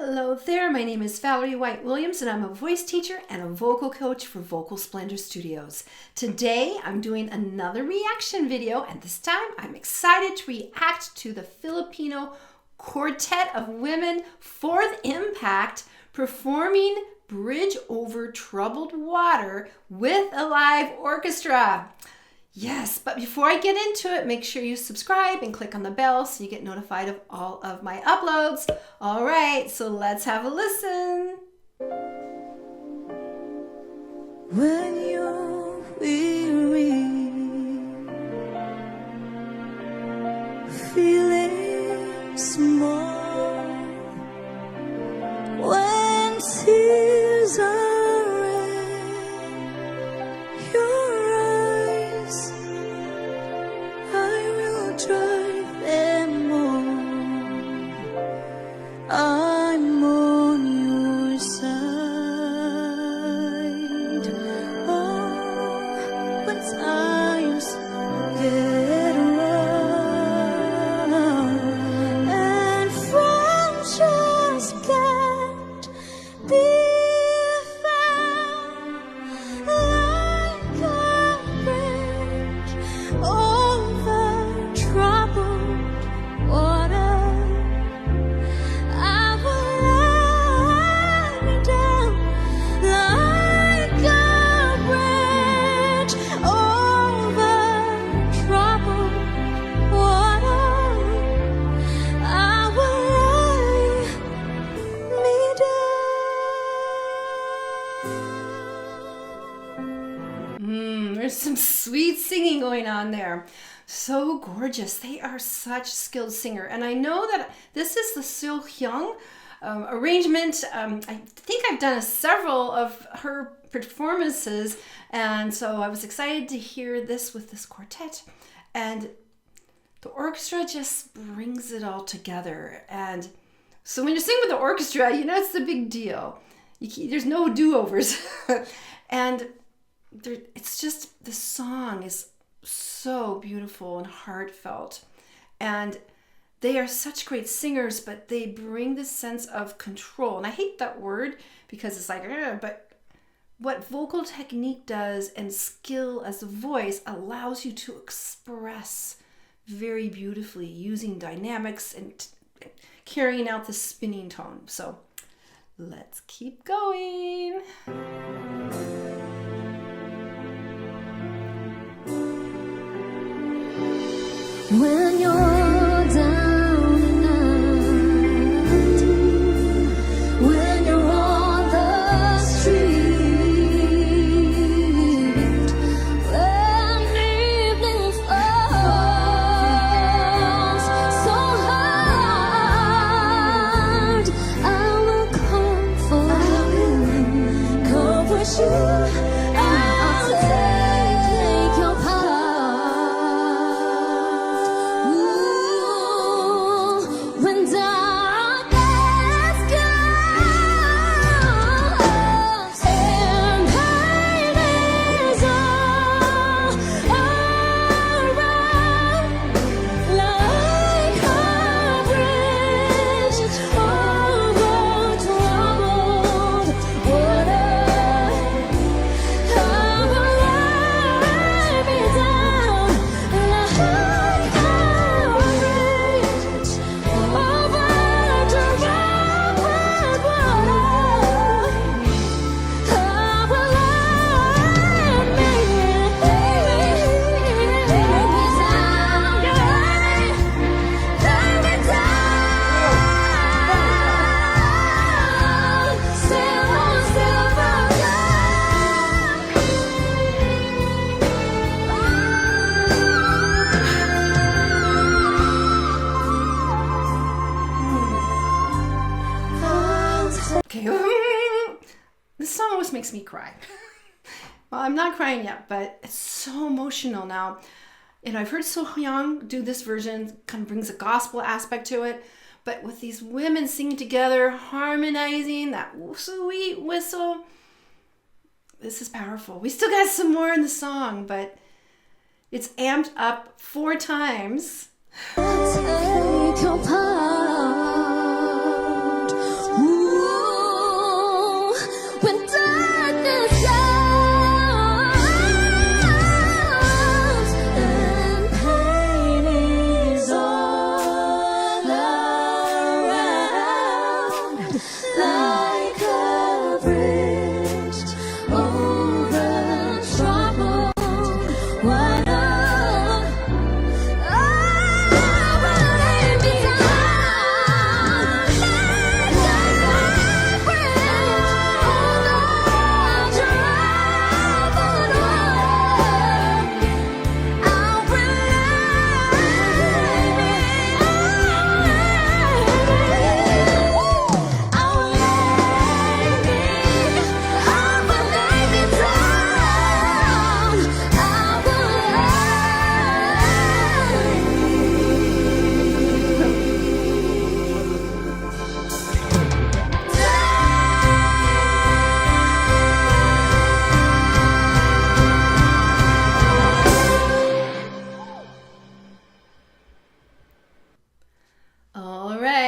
Hello there, my name is Valerie White Williams and I'm a voice teacher and a vocal coach for Vocal Splendor Studios. Today I'm doing another reaction video and this time I'm excited to react to the Filipino quartet of women, Fourth Impact, performing Bridge Over Troubled Water with a live orchestra. Yes, but before I get into it, make sure you subscribe and click on the bell so you get notified of all of my uploads. All right, so let's have a listen. When you're weary, feeling small, when tears are in your eyes, I will dry them all. I'm on your side. Oh, when times get rough and friendships can't be found, like a bridge over troubled water, I will lay me down like a bridge over troubled water. I will lay me down. There's some sweet singing going on there. So gorgeous. They are such skilled singer. And I know that this is the So-hyang arrangement. I think I've done several of her performances. And so I was excited to hear this with this quartet. And the orchestra just brings it all together. And so when you sing with the orchestra, you know it's the big deal. There's no do-overs. And it's just, the song is so beautiful and heartfelt. And they are such great singers, but they bring this sense of control. And I hate that word because it's like, but what vocal technique does and skill as a voice allows you to express very beautifully using dynamics and carrying out the spinning tone. So let's keep going. When you're down and out, when you're on the street, when evening falls so hard, I will comfort you. I'll take your part. Ooh, when darkness comes and pain is all around, like a bridge over troubled water, I will lay me down like a bridge over troubled water. I will lay me down, silver Okay, this song almost makes me cry. Well, I'm not crying yet, but it's so emotional now. And I've heard So-hyang do this version, kind of brings a gospel aspect to it. But with these women singing together, harmonizing, that sweet whistle, this is powerful. We still got some more in the song, but it's amped up 4 times. take your part. Ooh.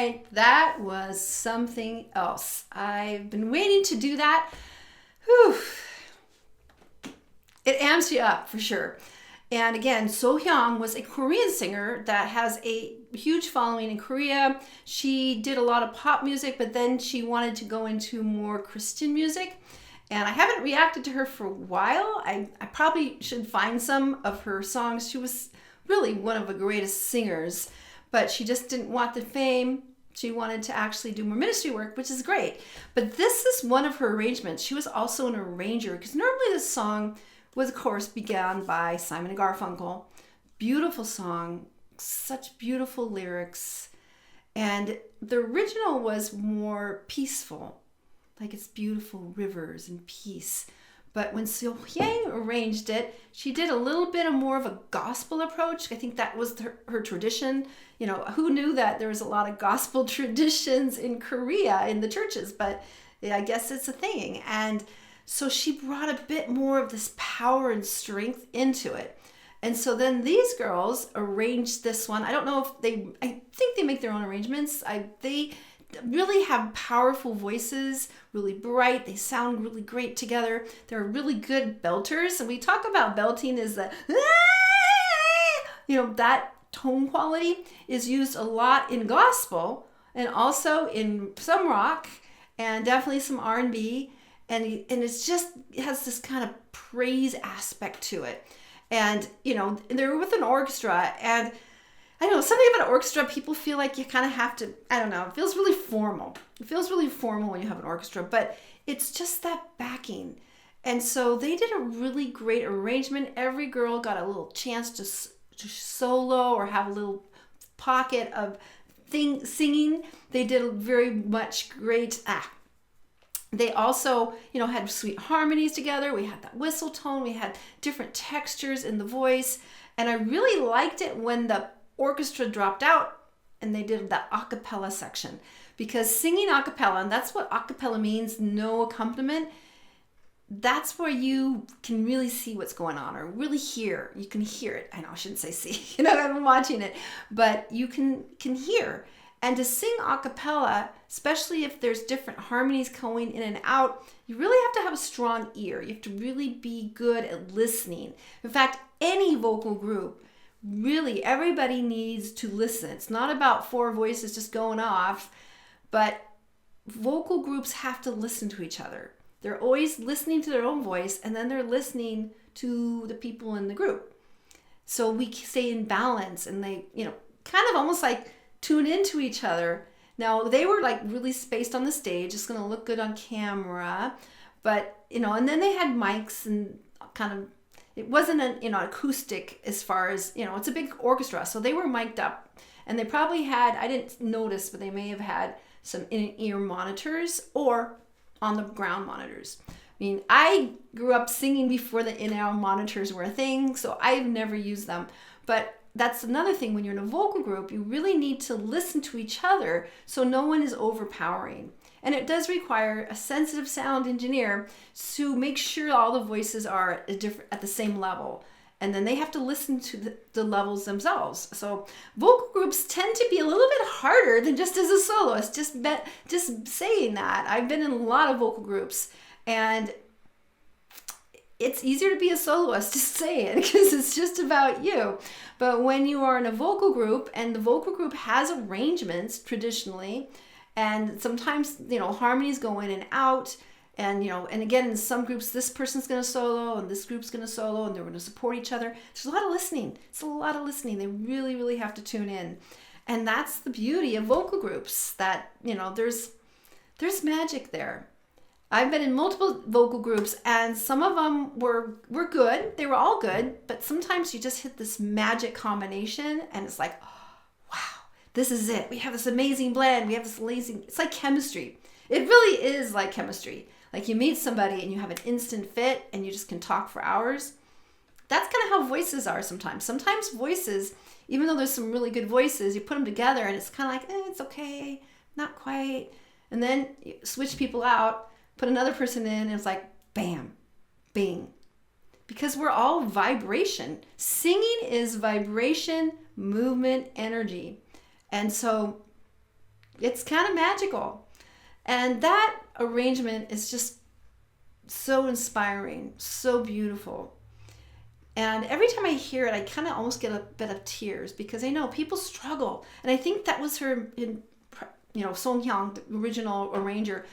right, that was something else. I've been waiting to do that. Whew. It amps you up for sure. And again, So-hyang was a Korean singer that has a huge following in Korea. She did a lot of pop music, but then she wanted to go into more Christian music. And I haven't reacted to her for a while. I probably should find some of her songs. She was really one of the greatest singers, but she just didn't want the fame. She wanted to actually do more ministry work, which is great. But this is one of her arrangements. She was also an arranger, because normally this song was, of course, began by Simon and Garfunkel. Beautiful song, such beautiful lyrics. And the original was more peaceful, like it's beautiful rivers and peace. But when So-hyang arranged it, she did a little bit of more of a gospel approach. I think that was her tradition. You know, who knew that there was a lot of gospel traditions in Korea in the churches, but I guess it's a thing. And so she brought a bit more of this power and strength into it. And so then these girls arranged this one. I don't know if I think they make their own arrangements. They really have powerful voices, really bright. They sound really great together. They're really good belters. And we talk about belting as the, that tone quality is used a lot in gospel and also in some rock and definitely some R&B. And it's just, it has this kind of praise aspect to it. And, they're with an orchestra. And I know something about an orchestra, people feel like you kind of have to, I don't know, it feels really formal. It feels really formal when you have an orchestra, but it's just that backing. And so they did a really great arrangement. Every girl got a little chance to solo or have a little pocket of singing. They did a very much great They also, had sweet harmonies together. We had that whistle tone. We had different textures in the voice. And I really liked it when the orchestra dropped out and they did that a cappella section. Because singing a cappella, and that's what a cappella means, no accompaniment, that's where you can really see what's going on or really hear. You can hear it. I know I shouldn't say see, I'm watching it, but you can hear. And to sing a cappella, especially if there's different harmonies going in and out, you really have to have a strong ear. You have to really be good at listening. In fact, any vocal group, really everybody needs to listen. It's not about four voices just going off, but vocal groups have to listen to each other. They're always listening to their own voice, and then they're listening to the people in the group. So we stay in balance, and they, kind of almost like tune into each other. Now, they were like really spaced on the stage. It's going to look good on camera. But, and then they had mics and kind of, it wasn't an acoustic as far as, it's a big orchestra. So they were mic'd up. And they probably had, I didn't notice, but they may have had some in-ear monitors or on the ground monitors. I mean, I grew up singing before the in-ear monitors were a thing, so I've never used them. But that's another thing. When you're in a vocal group, you really need to listen to each other so no one is overpowering. And it does require a sensitive sound engineer to make sure all the voices are at the same level. And then they have to listen to the levels themselves. So vocal groups tend to be a little bit harder than just as a soloist. Just saying that. I've been in a lot of vocal groups, and it's easier to be a soloist, just say it, because it's just about you. But when you are in a vocal group, and the vocal group has arrangements traditionally, and sometimes, harmonies go in and out, and, and again, in some groups, this person's going to solo, and this group's going to solo, and they're going to support each other. There's a lot of listening. It's a lot of listening. They really, really have to tune in. And that's the beauty of vocal groups, that, there's magic there. I've been in multiple vocal groups, and some of them were good. They were all good, but sometimes you just hit this magic combination, and it's like, oh, wow, this is it. We have this amazing blend. We have this amazing, it's like chemistry. It really is like chemistry. Like you meet somebody and you have an instant fit and you just can talk for hours. That's kind of how voices are sometimes. Sometimes voices, even though there's some really good voices, you put them together and it's kind of like, it's okay, not quite. And then you switch people out, put another person in, and it's like, bam, bing. Because we're all vibration. Singing is vibration, movement, energy. And so, It's kind of magical. And that arrangement is just so inspiring, so beautiful. And every time I hear it, I kind of almost get a bit of tears because I know people struggle. And I think that was her, So-hyang, the original arranger,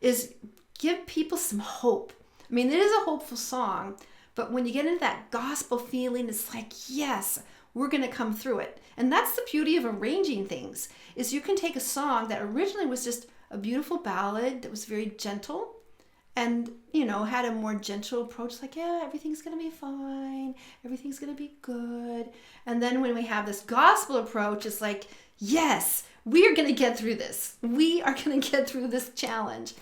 is give people some hope. I mean, it is a hopeful song, but when you get into that gospel feeling, it's like, yes, we're going to come through it. And that's the beauty of arranging things, is you can take a song that originally was just a beautiful ballad that was very gentle, and had a more gentle approach, like, yeah, everything's gonna be fine, everything's gonna be good. And then when we have this gospel approach, it's like, yes, we are gonna get through this, we are gonna get through this challenge.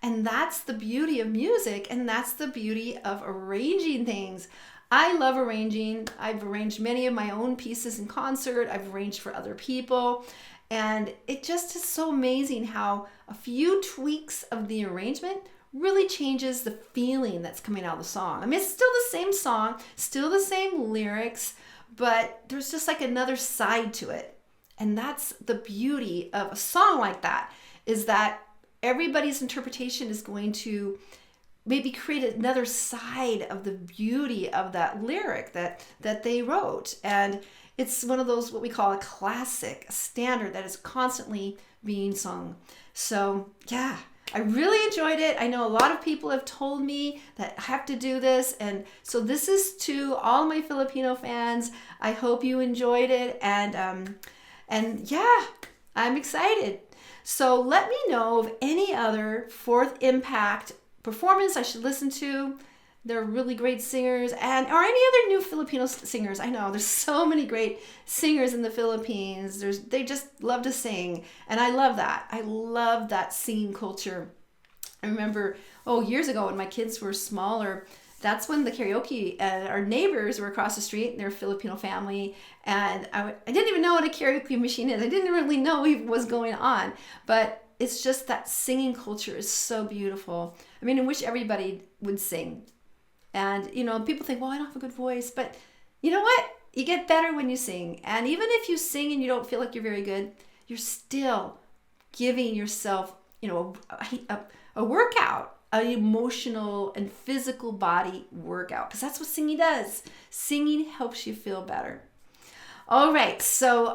And that's the beauty of music, and that's the beauty of arranging things. I love arranging. I've arranged many of my own pieces in concert. I've arranged for other people. And it just is so amazing how a few tweaks of the arrangement really changes the feeling that's coming out of the song. I mean, it's still the same song, still the same lyrics, but there's just like another side to it. And that's the beauty of a song like that, is that everybody's interpretation is going to maybe create another side of the beauty of that lyric that they wrote. And it's one of those, what we call a classic, a standard that is constantly being sung. So yeah, I really enjoyed it. I know a lot of people have told me that I have to do this. And so this is to all my Filipino fans. I hope you enjoyed it. And yeah, I'm excited. So let me know of any other Fourth Impact performance I should listen to. They're really great singers, or any other new Filipino singers. I know there's so many great singers in the Philippines. They just love to sing, and I love that. I love that singing culture. I remember, years ago when my kids were smaller, that's when the karaoke, our neighbors were across the street, and they're a Filipino family, and I didn't even know what a karaoke machine is. I didn't really know what was going on, but it's just that singing culture is so beautiful. I mean, I wish everybody would sing. And, people think, well, I don't have a good voice, but you know what? You get better when you sing. And even if you sing and you don't feel like you're very good, you're still giving yourself, a workout, an emotional and physical body workout, because that's what singing does. Singing helps you feel better. All right. So,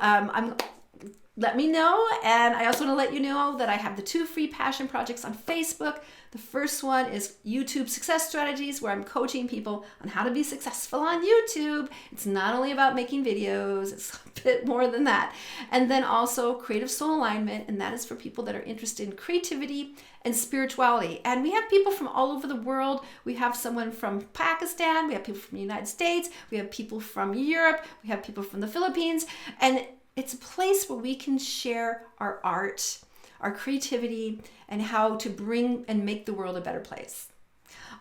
let me know. And I also want to let you know that I have the 2 free passion projects on Facebook. The first one is YouTube Success Strategies, where I'm coaching people on how to be successful on YouTube. It's not only about making videos, it's a bit more than that. And then also Creative Soul Alignment, and that is for people that are interested in creativity and spirituality. And we have people from all over the world. We have someone from Pakistan, we have people from the United States, we have people from Europe, we have people from the Philippines, and it's a place where we can share our art, our creativity, and how to bring and make the world a better place.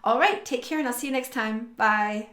All right, take care, and I'll see you next time. Bye.